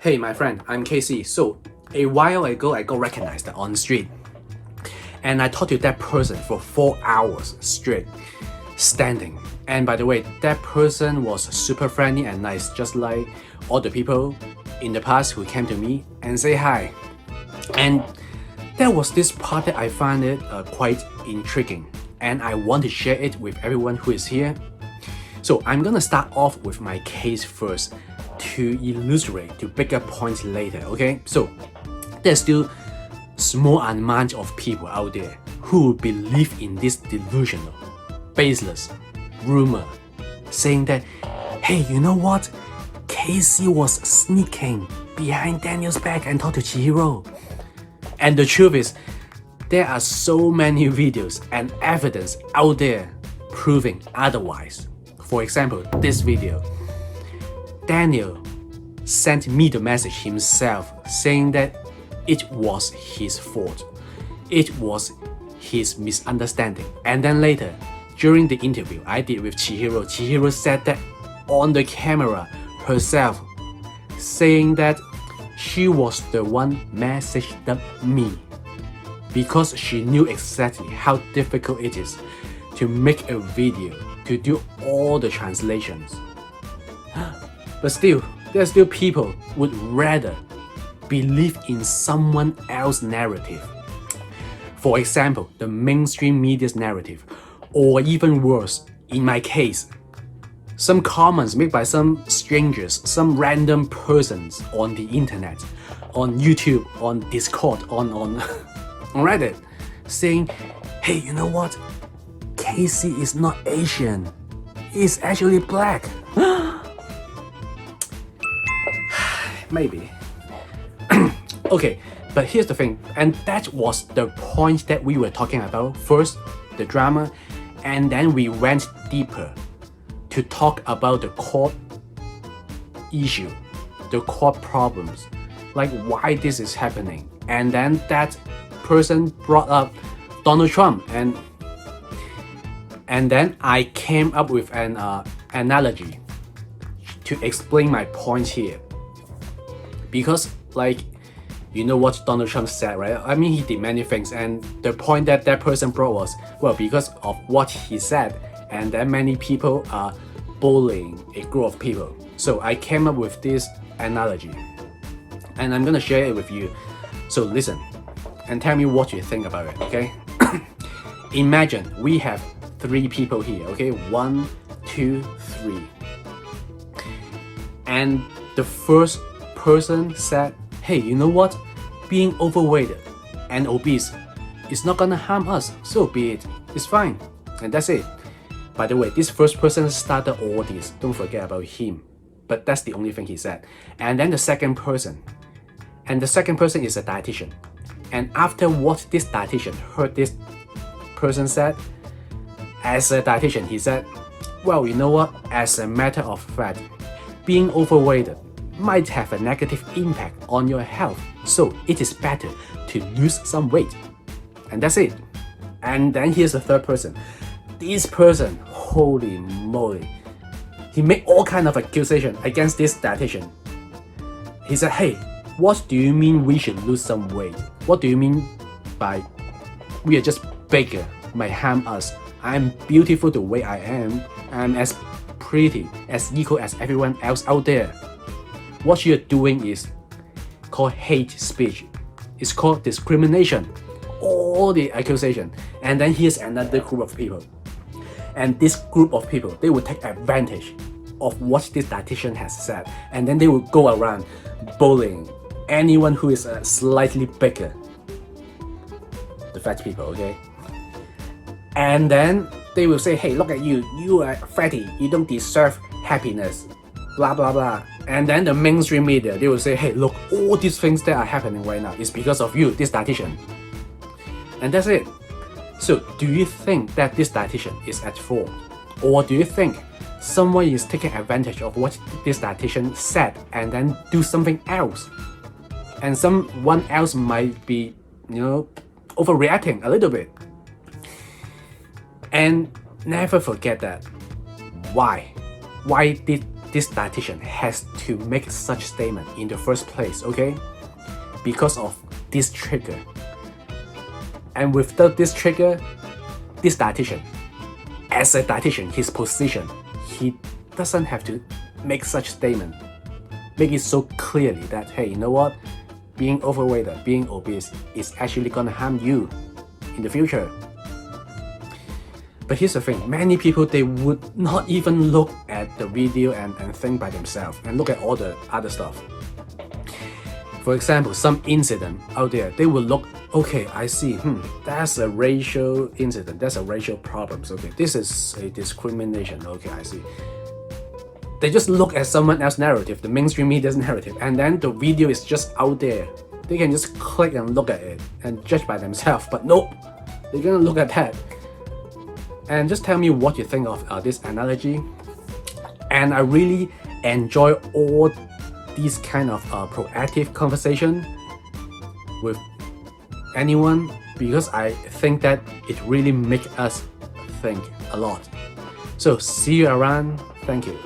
Hey my friend, I'm Casey. So a while ago I got recognized on the street and I talked to that person for 4 hours straight, standing. And by the way, that person was super friendly and nice, just like all the people in the past who came to me and say hi. And there was this part that I find it quite intriguing and I want to share it with everyone who is here. So I'm gonna start off with my case first to illustrate to bigger points later, okay? So there's still small amount of people out there who believe in this delusional, baseless rumor saying that, hey, you know what? Casey was sneaking behind Daniel's back and talked to Chihiro. And the truth is, there are so many videos and evidence out there proving otherwise. For example, this video. Daniel sent me the message himself saying that it was his fault. It was his misunderstanding. And then later, during the interview I did with Chihiro, Chihiro said that on the camera herself, saying that she was the one messaged me because she knew exactly how difficult it is to make a video, to do all the translations. But still, there are still people would rather believe in someone else's narrative. For example, the mainstream media's narrative, or even worse, in my case, some comments made by some strangers, some random persons on the internet, on YouTube, on Discord, on Reddit, saying, hey, you know what? Casey is not Asian. He's actually black. Maybe. Okay, but here's the thing, and that was the point that we were talking about. First, the drama, and then we went deeper to talk about the core issue, the core problems, like why this is happening. And then that person brought up Donald Trump, and then I came up with an analogy to explain my point here. Because, like, you know what Donald Trump said, right? I mean, he did many things, and the point that that person brought was, well, because of what he said, and then many people are bullying a group of people. So I came up with this analogy, and I'm gonna share it with you. So listen, and tell me what you think about it, okay? Imagine we have 3 people here, okay? 1, 2, 3. And the first person said, hey, you know what? Being overweight and obese is not gonna harm us, so be it. It's fine. And that's it. By the way, this first person started all this. Don't forget about him. But that's the only thing he said. And then the second person. And the second person is a dietitian. And after what this dietitian heard this person said, as a dietitian, he said, well, you know what? As a matter of fact, being overweight might have a negative impact on your health, so it is better to lose some weight. And that's it. And then here's the third person. This person, holy moly, he made all kind of accusation against this dietitian. He said, hey, what do you mean we should lose some weight? What do you mean by we are just bigger, might harm us? I'm beautiful the way I am. I'm as pretty, as equal as everyone else out there. What you're doing is called hate speech. It's called discrimination. All the accusation. And then here's another group of people. And this group of people, they will take advantage of what this dietitian has said. And then they will go around bullying anyone who is slightly bigger. The fat people, okay? And then they will say, hey, look at you. You are fatty. You don't deserve happiness. Blah, blah, blah. And then the mainstream media, they will say, hey, look, all these things that are happening right now is because of you, this dietitian. And that's it. So do you think that this dietitian is at fault? Or do you think someone is taking advantage of what this dietitian said and then do something else? And someone else might be, overreacting a little bit. And never forget that. Why? Why did this dietitian has to make such statement in the first place, okay? Because of this trigger. And without this trigger, this dietitian, as a dietitian, his position, he doesn't have to make such statement. Make it so clearly that, hey, you know what? Being overweight or being obese is actually gonna harm you in the future. But here's the thing, many people, they would not even look at the video and think by themselves and look at all the other stuff. For example, some incident out there, they will look, okay, I see, that's a racial incident, that's a racial problem, okay, this is a discrimination, okay, I see. They just look at someone else's narrative, the mainstream media's narrative, and then the video is just out there. They can just click and look at it and judge by themselves, but nope, they're gonna look at that. And just tell me what you think of this analogy. And I really enjoy all these kind of proactive conversation with anyone, because I think that it really makes us think a lot. So see you around. Thank you.